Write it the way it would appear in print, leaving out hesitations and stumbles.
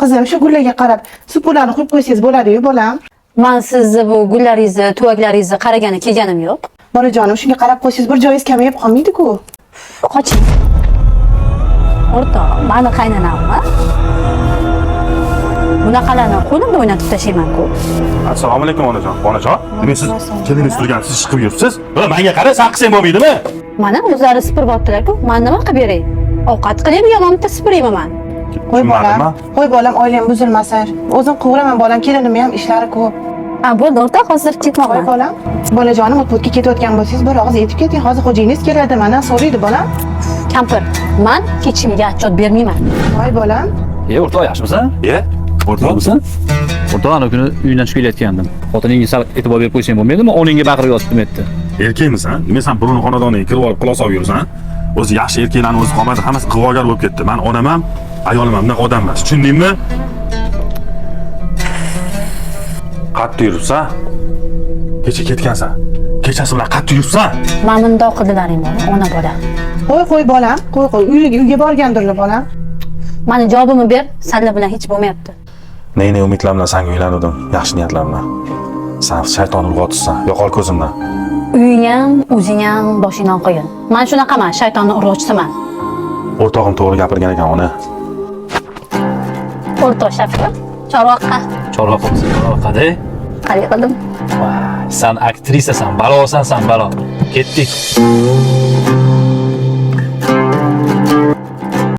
Qizim, shu gullarga qarab, supurlarni qo'yib qo'ysangiz bo'ladi-yu, bolam. Men sizni bu gullaringizni, tuvaklaringizni qaragani kelganim yo'q. Bolajonim, shunga qarab qo'ysangiz bir joyingiz kamayib qolmaydi-ku. Qoching. O'rtoq, meni qaynonammi? Bunaqalarni qo'limda o'ynatib tashlayman-ku. Assalomu alaykum onajon. Onajon, nima siz kelingiz turgansiz chiqib yuribsiz? Menga qara, saqsang bo'lmaydimi? Mana o'zlari supuribdilar-ku. Men nima qilib beray? Ovqat qilib yomon supurayman men. Qo'y bolam, oilam buzilmasin. O'zim quvuraman bolam, kelinimni ham ishlari ko'p. Ha, bo'ldi o'rtoq, hozir Qo'y ketmoqman. bolam. Bolajonim, o'tga ketayotgan bo'lsangiz, bir og'iz yetib keting. Hozir xo'jayingiz keladi, mana so'raydi bolam. Kampir, men kechimga atchot bermayman. Voy bolam. O'rtoq yaxshimisan? O'rtoq. Yaxshimisan? O'rtoq, ana kuni uydan chiqib kelayotgandim. Xotiningga sal e'tibor berib qo'ysang bo'lmaydimi? Oningga baqirib yotdim etdi. Erkakmisan? Nima sen birovni xonadoniga kirib olib quloq solib yursan? O'zi yaxshi erkaklarning o'zi qolmadi, hammasi ig'vogar bo'lib ketdi. Men onam ham, ayolim ham odam emas. Tushundingmi? Qattiq yuribsan? Kecha ketgansan. Kechasi bilan qattiq yuribsan? Men bundoq qildilaring ona bola. Qo'y bolam, qo'y. Uyga borgandirlar bolam. Meni javobimni ber, senlar bilan hech bo'lmayapti. Ne umidlar bilan senga uylandim, yaxshi niyatlar bilan. Sen shayton urg'otisan, yo'qol ko'zimdan. Uying ham, o'zing ham boshingdan qo'yin. Men shunaqaman, shaytonning urg'ochisiman. O'rtog'im to'g'ri gapirgan ekan, ona. O'rtoq Shafqat, Chorvoqqa. Chorvoqqa-da? Qanday qildim? Sen aktrisasan, balosan, balo. Ketdik.